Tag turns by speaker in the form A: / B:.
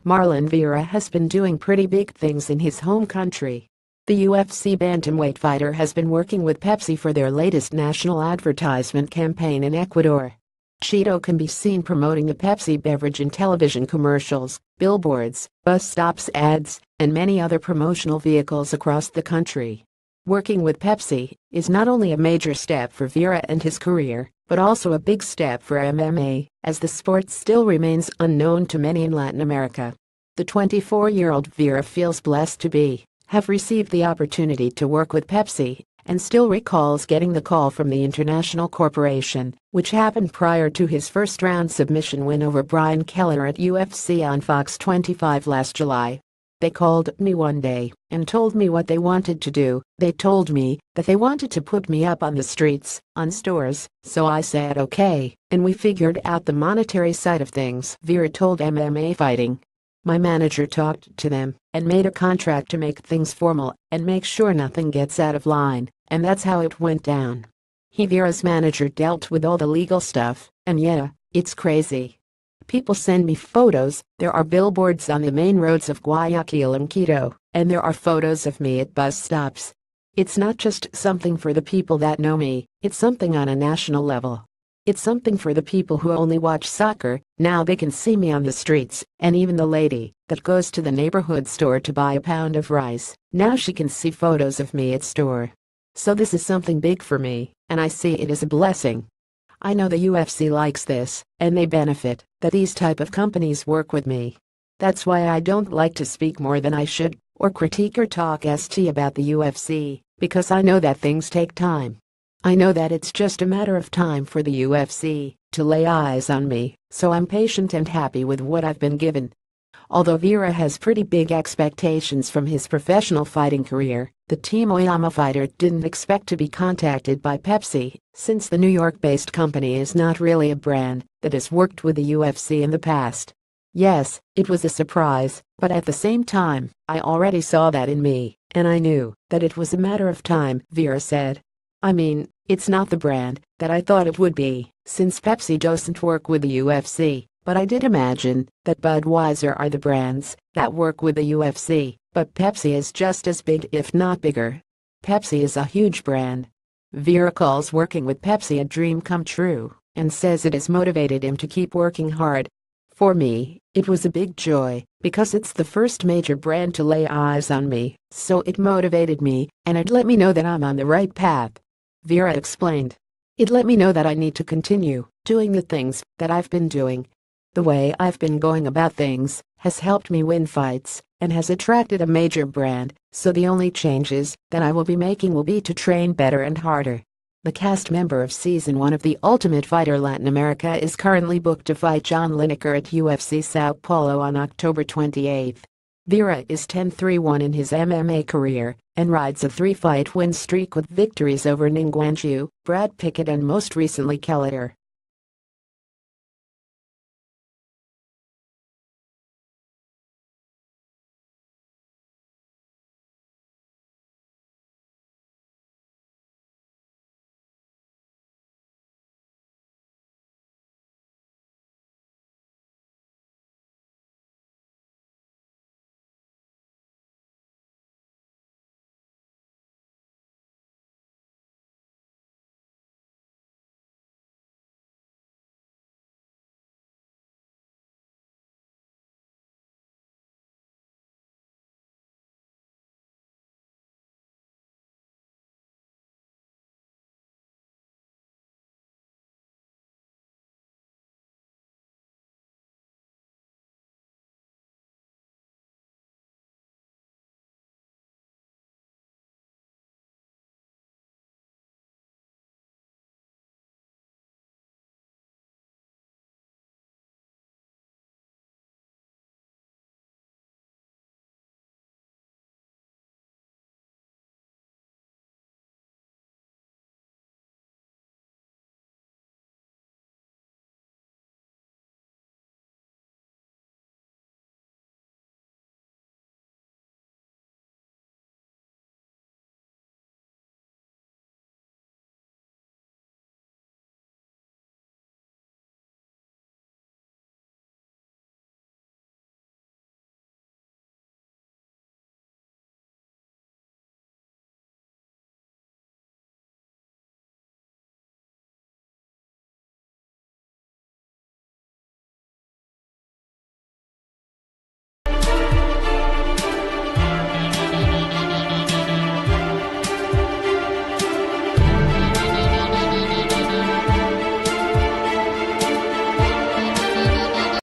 A: Marlon Vera has been doing pretty big things in his home country. The UFC bantamweight fighter has been working with Pepsi for their latest national advertisement campaign in Ecuador. Cheeto can be seen promoting the Pepsi beverage in television commercials, billboards, bus stops ads, and many other promotional vehicles across the country. Working with Pepsi is not only a major step for Vera and his career, but also a big step for MMA, as the sport still remains unknown to many in Latin America. The 24-year-old Vera feels blessed to have received the opportunity to work with Pepsi, and still recalls getting the call from the international corporation, which happened prior to his first-round submission win over Brian Kelleher at UFC on Fox 25 last July. They called me one day and told me what they wanted to do. They told me that they wanted to put me up on the streets, on stores, so I said okay, and we figured out the monetary side of things, Vera told MMA Fighting. My manager talked to them and made a contract to make things formal and make sure nothing gets out of line, and that's how it went down. Vera's manager dealt with all the legal stuff, and yeah, it's crazy. People send me photos. There are billboards on the main roads of Guayaquil and Quito, and there are photos of me at bus stops. It's not just something for the people that know me, it's something on a national level. It's something for the people who only watch soccer. Now they can see me on the streets, and even the lady that goes to the neighborhood store to buy a pound of rice, now she can see photos of me at store. So this is something big for me, and I see it as a blessing. I know the UFC likes this, and they benefit that these type of companies work with me. That's why I don't like to speak more than I should, or critique or talk st about the UFC, because I know that things take time. I know that it's just a matter of time for the UFC to lay eyes on me, so I'm patient and happy with what I've been given. Although Vera has pretty big expectations from his professional fighting career, the Team Oyama fighter didn't expect to be contacted by Pepsi, since the New York-based company is not really a brand that has worked with the UFC in the past. Yes, it was a surprise, but at the same time, I already saw that in me, and I knew that it was a matter of time, Vera said. I mean, it's not the brand that I thought it would be, since Pepsi doesn't work with the UFC. But I did imagine that Budweiser are the brands that work with the UFC, but Pepsi is just as big if not bigger. Pepsi is a huge brand. Vera calls working with Pepsi a dream come true, and says it has motivated him to keep working hard. For me, it was a big joy, because it's the first major brand to lay eyes on me, so it motivated me, and it let me know that I'm on the right path. Vera explained. It let me know that I need to continue doing the things that I've been doing. The way I've been going about things has helped me win fights and has attracted a major brand, so the only changes that I will be making will be to train better and harder. The cast member of Season 1 of The Ultimate Fighter Latin America is currently booked to fight John Lineker at UFC Sao Paulo on October 28. Vera is 10-3-1 in his MMA career and rides a 3-fight win streak with victories over Ning Guanyu, Brad Pickett and most recently Kelleher.